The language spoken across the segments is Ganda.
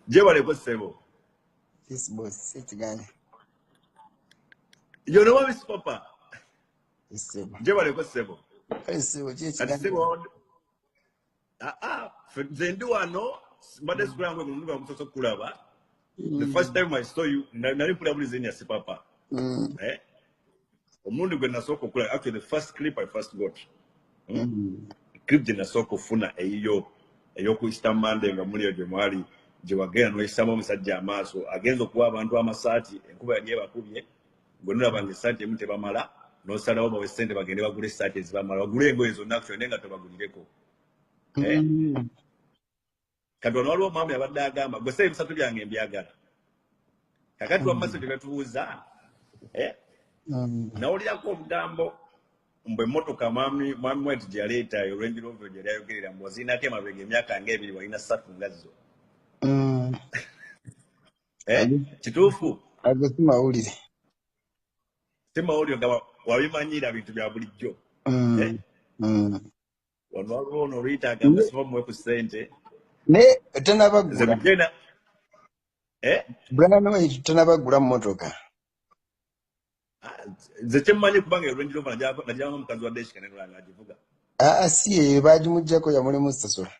Je baleko sebo. This boss, sit again. You know what is papa? This sebo. Je baleko sebo. Sebo, sit Ati again. sebo zendu wano mbade sikulango mungu amusoso kulaba. The first time I saw you, nali pula zeni ya papa. Omundu gwe nasoko kula. Actually the first clip I first got. Clip je nasoko funa eyo ku Easter Monday nga muli ojo mwali je wagenda no isama musajja amaso agenzo kuwa abantu amasaati enkuba yali bakubye gonera bange saati emute bamala no sala oba wesente bagende bagule saati ezibamala bagule engoye zonna actually nenga tobagulireko kadwa waliwo mama yabadde agamba gwe sebe bisatu byange mbyagala kakati wa message betuuza nawulirako obugambo mbwe motoka mwami wetu gyaleeta Range Rover gyali ayogerera mbu wazirinako emabega emyaka nga ebiri walina 3 ngazo kituufu ago simawulire nga wabimanyira bintu bya bulijjo wano waliwo ono oluyita agamba siba muwe ku ssente ne tanabagula zebigenda Brian White tanabagula motoka ze kyemmanyi kubanga Range Rover najjanga omukazi wa Deshi Kanene nga agivuga si eyo bagimugyako yamulimu sasula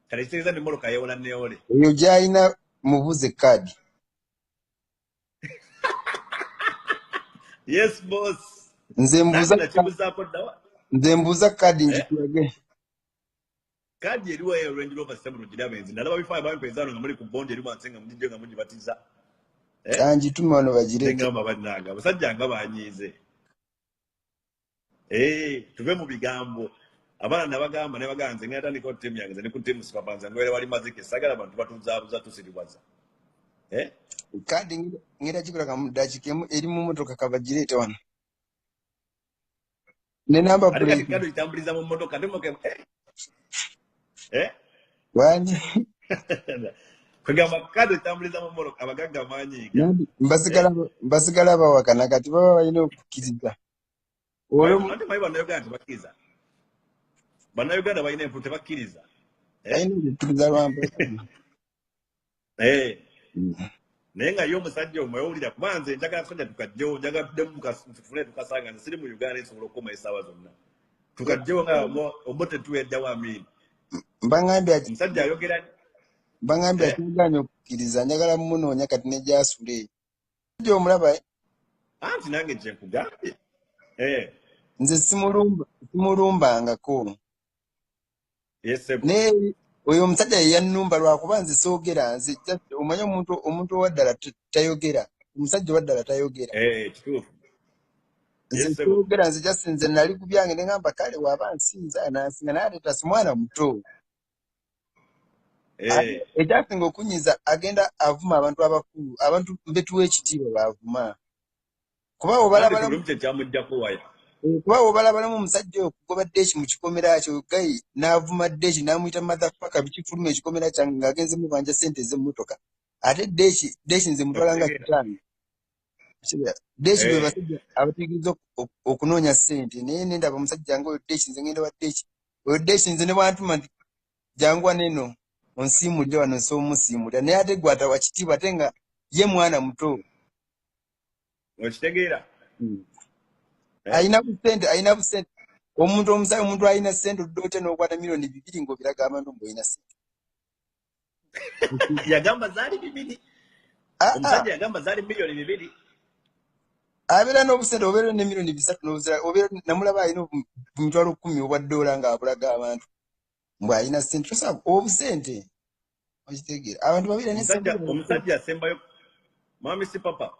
kale kitegeeza n'emmotoka yeewola neewole eyo gyalina mubuze kadi yes boss nze mbuuza kadi ngikulage kadi eriwo eyo Range Rover 7 girabe nzi nalaba bifaa bampezano nga muli ku bondi eri wansi nga mujijjo nga mugibatiza angitume wano bagireete ngamba bannanga abasajja nga banyiize tuve mu bigambo abaana nabagamba ne bagamba nze ngenda ttiimu yange nze ne ku ttiimu sipapanza ngwere wali mazike sagala abantu batuzaabuza tusiriwaza kadi ngenda gikulaga mu dakiika emu eri mu motoka kabagireete wano ne namba plate kadi itambuliza mu motoka ndemoke wani kwegamba kadi itambuliza mu motoka abagagga manyiiga basigala bawakana kati baba balina okukkiriza ate mayi bannayuganda tebakkiriza bannayuganda balina empulu tebakkiriza balina okukkiriza lwampa naye nga ye omusajja omwewulira kuba nze njagala tusajja tukajjewo njagala tuddemu tufune tukasanga nze siri mu Uganda nsobola okukoma essaawa zonna tukajjewo nga obo tetuweddawo amiini omusajja ayogera bangambye akiganya okukkiriza njagala mumunoonya kati ne gyasula eyo ajja omulaba anti nange kyenkugambye nze simulumbangako naye oyo omusajja yeyannumba lwakuba nze soogera nze omanye omuntu owaddala tayogera omusajja owaddala tayogera nze soogera nze jasi nze nali ku byange ne ngamba kale waaba nsinza nansinga naleeta si mwana muto ekyasinga okunyiza agenda avuma abantu abakulu abantu betuwa ekitiibwa baavuma kuba obalabalamu omusajja oyo kugoba Deshi mu kikomera kyo gayi n'avuma Deshi n'amuyita motherfucker bikifuluma ekikomera kyange ng'agenze mubanja ssente z'emmotoka ate Deshi nze mutwala nga kitange Deshi be basajja abatigiriza okunoonya ssente naye nendaba omusajja nga oyo Deshi nze ngenda wa Deshi oyo Deshi nze ne bwantuma nti jangwa neno onsiimulire wano nsoomusiimulira naye ate gwata wa kitiibwa ate nga ye mwana muto okitegeera ayina busente omuntu ayina ssente odoote n'okwata milioni 2 ng'obiraga abantu ng'olina ssente yagamba zaali 2 omusajja yagamba zaali milioni 2 abeera n'obusente obeera ne milioni 3 n'obuzira obeera namulaba ayina mitwalo 10 obwa ddoola ng'abulaga abantu mbw ayina ssente tosaba obusente okitegeera abantu babira omusajja yasembayo mami si papa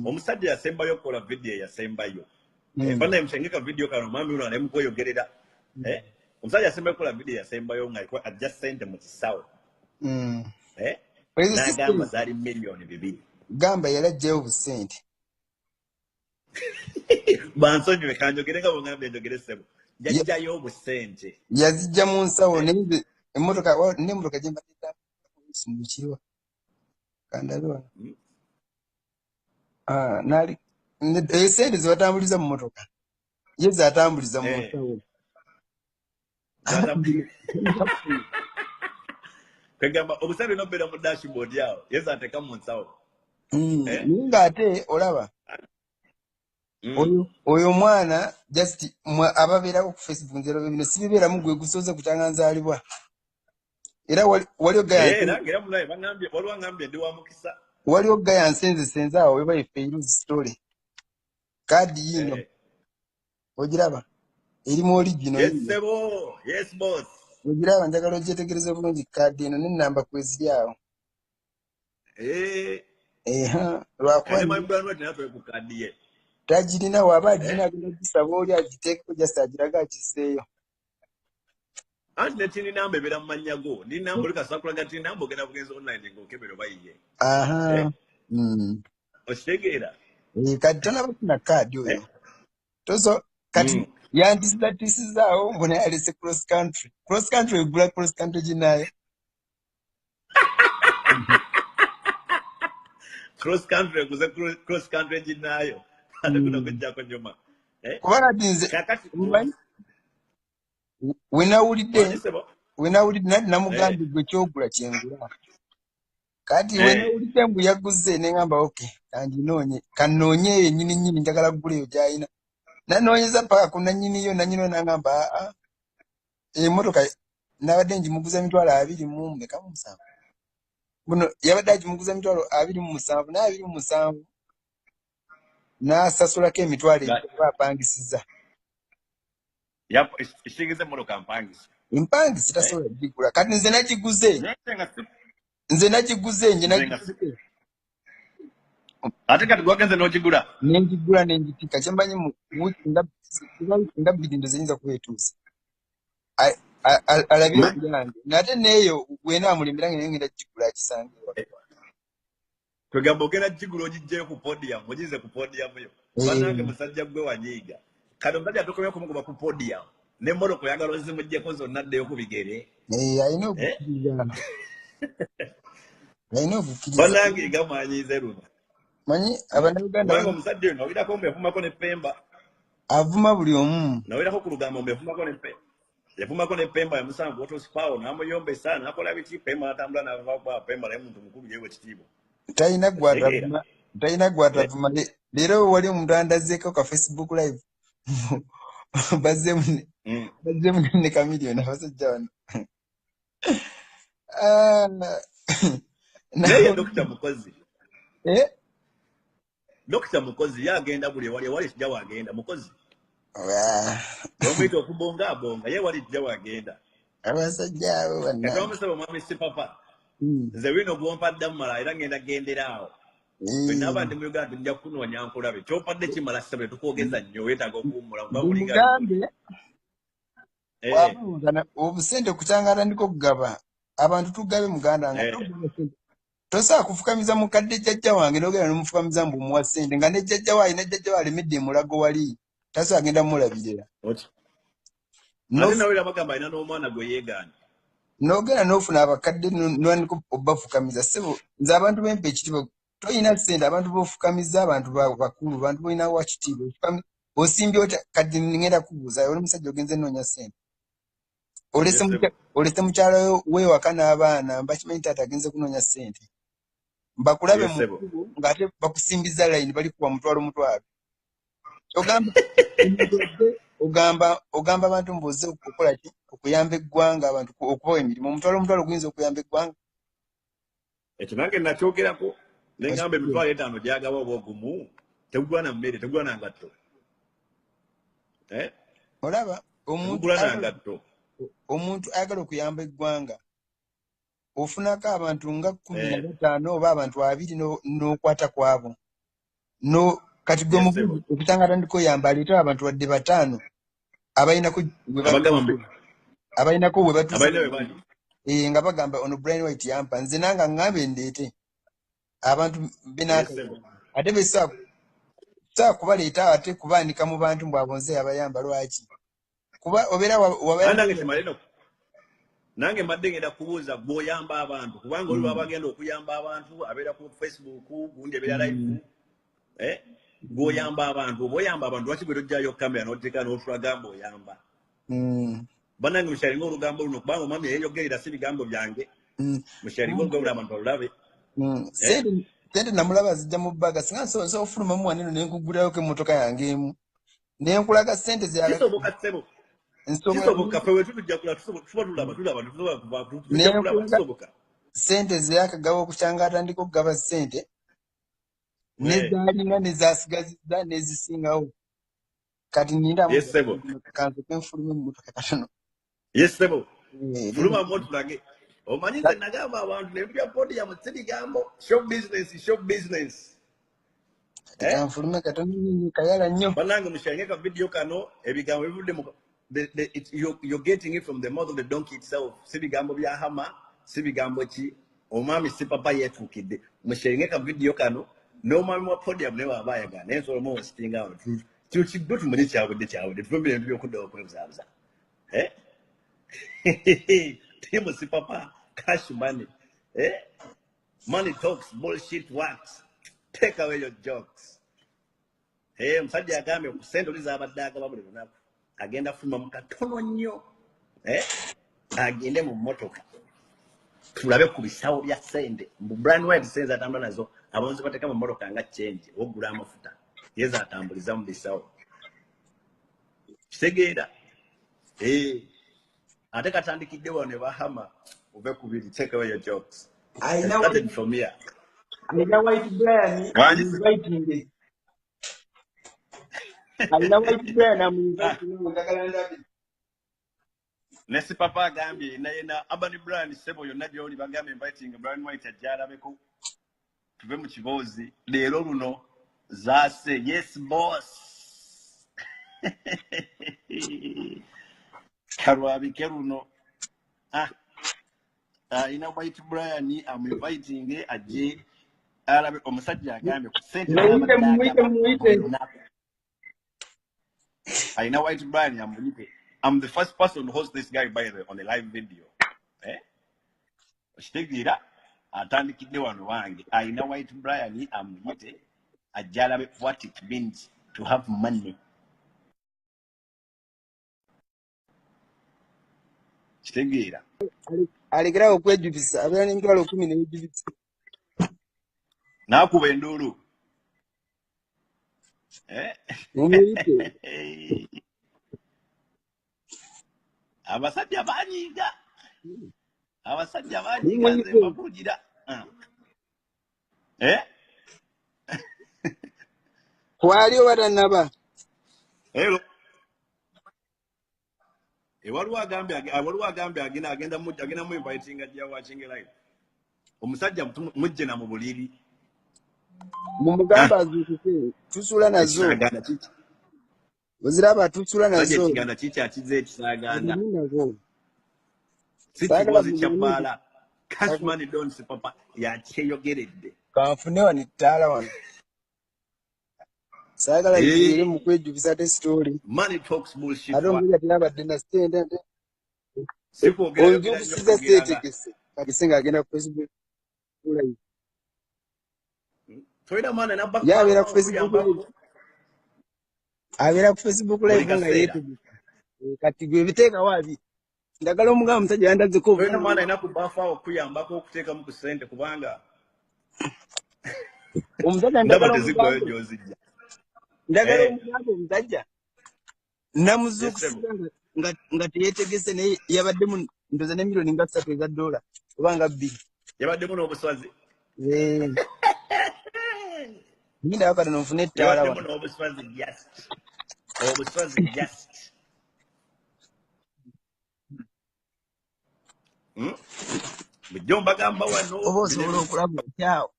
omusajja yasembayo okukola vidiyo yasembayo bana msengeka video kano mami uno anemukweyogerera omusajja yasembayo okukola vidiyo yasembayo nga ajja ssente mu kisawo n'agamba zaali milioni 2 gamba yalajjayo obusente bansonyiwe kanjogere nga bongambye njogere ssebo yajjayo obusente yazijja mu nsawo naye emmotoka gye mbadde simukirwa kandalwa nali esente ze batambuliza mu motoka ye ze atambuliza mu nsawo Kagamba obusale no bera mu dashboard yao. Yes ateka mu nsawo. Ninga ate olaba. Oyo mwana just ababeera ku Facebook nzero bino sibibeera mu gwe gusoze kutanga nzalibwa. Era wali ogaya ngira mulai bangambye waliwo ngambye ndi wa mukisa. Wali ogaya nsenze senza we bayi failure story. Kadi yino. Ogiraba. Erimu original. Yes sebo. Yes boss. Ogiraba njagala ogyetegereze bulungi kadi eno ne namba kweziri awo. Lwakuba ni mbano tinatwe ku kadi ye. Tajirina waba agina agenda gisaba oli agiteeko just agiraga agiseeyo. Anti netini namba ebera mu manyago. Ni namba oli kasakula gati namba ogenda bugenza online ng'okebero bayiye. Okitegeera? Kati tonabafuna kaadi oyo. Tozo kati yandizidatisizzaawo mbona yalese cross country. Cross country egula cross country ginayo. Cross country eguze cross country ginayo. Ate kuno kujjako nyuma. Kubanga tinze wenawulidde nati namugambye gwe kyogula kyengula. Kati wenawulidde mbu yaguze ne ngamba okay kanoonye eyo nyini njagala kugula eyo gy'ayina. Nanoonyeza paka ku nannyiniyo nangamba emmotoka nabadde ngimuguza emitwalo 27. Buno yabadde agimuguza emitwalo 27 naye 27 n'asasulako emitwalo apangisiza. Ishingize emmotoka mpangisa. Impangisi tasobola kugigula. Kati nze nagiguze. Ate kati gwagenze n'ogigula? Nengigula nengitika. Kyembanyi mu wiki nga bbiri ndo ziyinza kubeetuusa. Alabira okujange. Nate neeyo bw'enaamulembera ngenda kugigula akisange. Kwegamba ogenda kugigula ogijjeyo ku podium, ogize ku podium yo. Banange musajja gwe wanyiiga. Kati omusajja atokomya okumugoba ku podium. N'emmotoka oyagala ozimuggyeko zonna addeyo ku bigere. Alina okukkiriza. Banange nga mwanyiize luno. Manyi Abannayuganda kubanga omusajja oyo nawulirako mbu yafumako ne Pemba. Avuma buli omu. Nawulirako ku lugambo mbu yafumako ne Pemba. Yafumako ne Pemba yamusanvu otospawo n'amuyomba n'akola biki Pemba n'atambula n'ava Pemba naye muntu mukulu yewe kitiibwa. Talina gwatavuma. Leero wali omuntu andazeeko ka Facebook live. Bazzeemu ne Chameleone abasajja bano. Naye Dr. Mukozi. Dr. Mukozi yagenda buli wali kijja wagenda Mukozi. Omwito okubonga abonga ye wali kijja wagenda. Abasajja abo bonna. Kati omusaba mwami si papa. Nze wino gwompadde mumala era ngenda genderaawo. Bwenaba ndi mu Uganda nja kunoonya nkulabe. Kyompadde kimala ssebe tukwogeza nnyo weetaaga okuwummula. Mugambe obusente kukyangala ndiko okugaba. Abantu tugabe muganda nga tosaa kufukamiza mukadde jjajja wange n'ogenda n'omufukamiza mbu omuwa ssente nga ne jjajja we alina jjajja we alemedde emulago wali tasaa agenda mulabirira. Ate nawulira bagamba alina n'omwana gwe yeegaana. N'ogenda n'ofuna abakadde n'oandika obafukamiza ssebo nze abantu bempa ekitiibwa toyina ssente abantu b'ofukamiza abantu bakulu abantu boyina wa kitiibwa osimbye otya kati ngenda kubuuza oli musajja ogenze noonya ssente olese mukyala wewaka n'abaana mbakimanyi taata agenze kunoonya ssente mbakulabe mukulu ng'ate bakusimbiza layini bali kuba mutwalo ogamba abantu mbuze okukola ki okuyamba eggwanga abantu okubawa emirimu omutwalo guyinza okuyamba eggwanga. Ekyo nange nakyogerako ne ngamba emitwalo 5 gyagaba oba ogumu tegugula na mmere tegugula na ngatto. Olaba omuntu ayagala okuyamba eggwanga ofunako abantu nga 15 oba abantu 20 n'okwata kwabo kati gwe muguzi okutanga atandika oyamba aleeta abantu wadde 5 abalinako we batuusa nga bagamba ono Brian White yampa nze nanga ngambe ndeete abantu ate besaa kubaleeta ate kubaanika mu bantu mbw abonze abayamba lwaki kuba obeera nange mbadde ngenda kubuuza gw'oyamba abantu kubanga oli baba agenda okuyamba abantu abeera ku Facebook gundi abeera live gw'oyamba abantu oba oyamba abantu lwaki gwe tojjayo kamera n'oteeka n'otulagamba oyamba banange musharinga olugambo luno kubanga omwami yeyogerera si bigambo byange musharinga olugambo abantu olulabe sente namulaba zijja mu bbaga singa so ofulumamu waneno nenkugulayo ko emmotoka yange emu nenkulaga sente kisoboka ssebo kisoboka fe wetu tujja kula tulaba kisoboka sente zeyakagawa okukyanga atandika okugaba sente nezaalinga nezasigaziza nezisingawo kati ninda kanzo kenfuluma emmotoka katono yesebo fuluma motulage omanyi nze nagamba abantu nebya podi ya mutsibigambo show business kanfulume katono nyinyi kayala nnyo banange mushangeka video kano ebigambo bivudde mu you're getting it from the mouth of the donkey itself sibigambo bya hama sibigambo ki omwami si papa yetukidde mushangeka video kano n'omwami wa podium ne wabayaga n'ensolo mu sitinga abantu tukigo tumanye kyabudde tufumbire ebintu byokuddawo kwebuzabuza timu si papa cash money money talks bullshit works take away your jokes musajja agambye okusente oliza abadde agaba buli lunaku agenda fuma mu katono nnyo agende mu mmotoka tulabe ku bisawo bya sente mu brand wide sense atambula nazo abonzi bateka mu mmotoka nga change ogula amafuta yeza atambuliza mu bisawo kitegeera ate katandikidde wano bahama ove kubiri take away your jokes I started from here alina white Brian inviting alina white Brian inviting ngagala ndabi nesi papa agambye naye na Abani Brian sebo yonna gyoli bagambye inviting Brian White ajjalabeko tuve mu kibozi leero luno zase yes boss karwabi keruno ina White Brian I'm inviting aje arabe omusajja agambye ku sente ina White Brian amuyite I'm the first person to host this guy by the on a live video kitegeera atandikidde wano wange ina White Brian amuyite ajalabe what it means to have money kitegeera alegera okwejubisa abera n'emitwalo 10 n'ejubisa nakuba enduulu abasajja banyiga nze mbakugira kwali obatanaba waliwo agambye agenda mu inviting ajja watching live omusajja mujje na mu buliri mumugamba azukuse tusula nazo oziraba tusula nazo ekiganda kiki akize ekisaganda sikibozi kyabbaala cash money don't si papa yakyeyogeredde kanfune wano ettaala wano saagala ire mu kwejjukisa te story money talks bullshit ate omuliga atirabadde na sente nte onjukusiza seetegese kati senga agenda ku Facebook live yabeera ku Facebook live abeera ku Facebook live nga yeetegese kati gwe biteeka waabi ndagala omugamba omusajja yandazeko omwana alina ku baafu awo okuyambako okuteekamu ku ssente kubanga omusajja ndagala omugamba omusajja namuzuukusiza nga teyeetegese naye yabaddemu ndoza ne miliyoni nga 3 eza dola oba nga 2 yabaddemu n'obuswazi nindayo kati nonfuna ettaala yabaddemu n'obuswazi just bujjo mbagamba wano oba osobola okulaba okyawo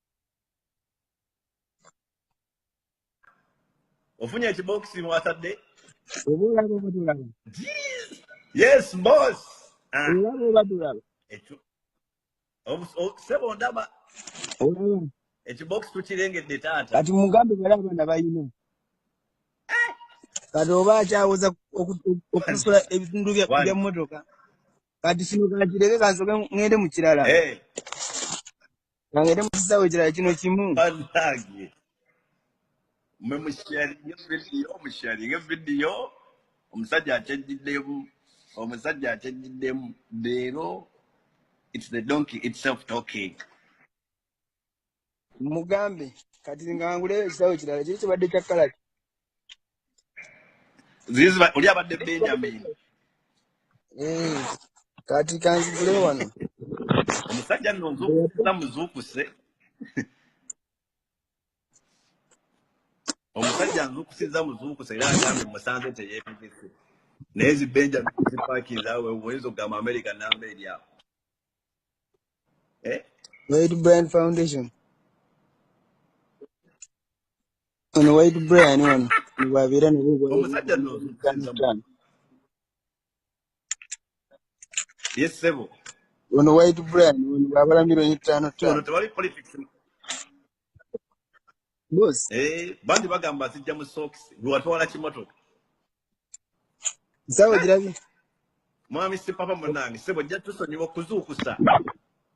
ofunye ekibokisi mwatadde oba olaba oba tolaba yes boss olaba oba tolaba sebo ndaba olaba ekibokisi tukirengedde taata kati mugambe bali abaana bayina kati oba akyawoza okusula ebitundu bya mmotoka kati kino kakireke kansoke ngende mu kirala ngende mu kisaawe ekirala kino kimu musharinga video omusajja akyajjiddemu omusajja akyejjiddemu leero it's the donkey itself talking. Mugambe kati ngangule ekisawo kirala kiri kibadde kya kala Oli abadde Benjamin. Kati kanzigule wano. Omusajja nno nzuukusiza muzuukuse. Omusajja nzuukusiza muzuukuse era agambye musanze teyeepikise. Naye zi Benjamin zipaakinze awo oyinza okugamba America namba eri awo. White Brand Foundation. Ono White Brand wano. Nibabeera ne bubwa. Omusajja nno nzuukusiza. Yes, sebo. Ono White Brand wano babala milioni 5. Ono tewali politics. Boss. Bandi bagamba zijja mu socks. Lwatwala kimotoka. Sawa jirabi. Mwami si papa munange sebo jja tusonyiwa okuzuukusa.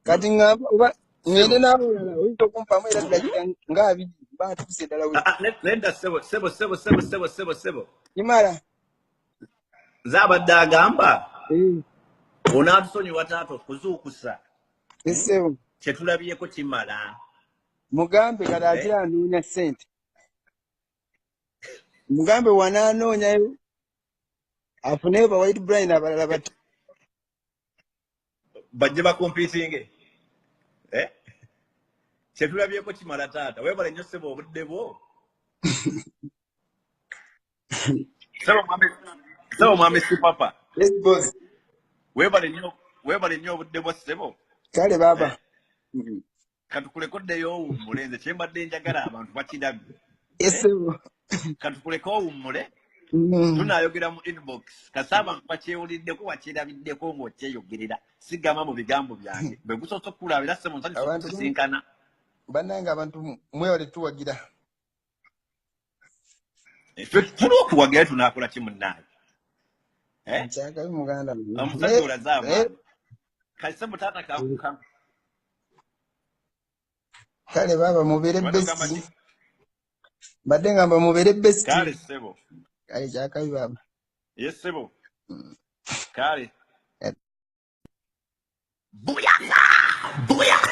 Kati ngamba oba ngende nabo oyinza okumpamu era dakika nga 2 baatuse ddala we. Nenda sebo. Imara. Zabadde agamba. Onaatusonyiwa taata okuzuukusa. Sebo. Kyetulabyeko kimala. Mugambe kati akira anoonya ssente. Mugambe wanaanoonyayo afune ba White Brand abalala bati. Bajje bakompitinge. Kyetulabyeko kimala taata. Weebale nnyo sebo obudde bwo. Sebo mwami si papa. Yes boss. Weebale nnyo obudde bwo sebo. Kale baba. Katukulekoddeyo owummule kyembadde njagala abantu bakirabye. Sebo. Katukuleko owummule. Tunaayogera mu inbox. Kasaba bakyewuliddeko wakirabiddeko ng'okyeyogerera. Sigamba mu bigambo byange. Bwe gusoose okulabira sebo nsanyusa okusinkana. Bannange abantu mwewale tuwagira. Tuli okuwagira tunaakola ki munnaye? Nkyagayo muganda. Omusajja olazaama. Kati sebo taata kakukamu. Kale baba mubeere besti. Badde ngamba mubeere besti. Kale sebo. Kale kyakabi baba. Yes sebo. Kale. Booyaka!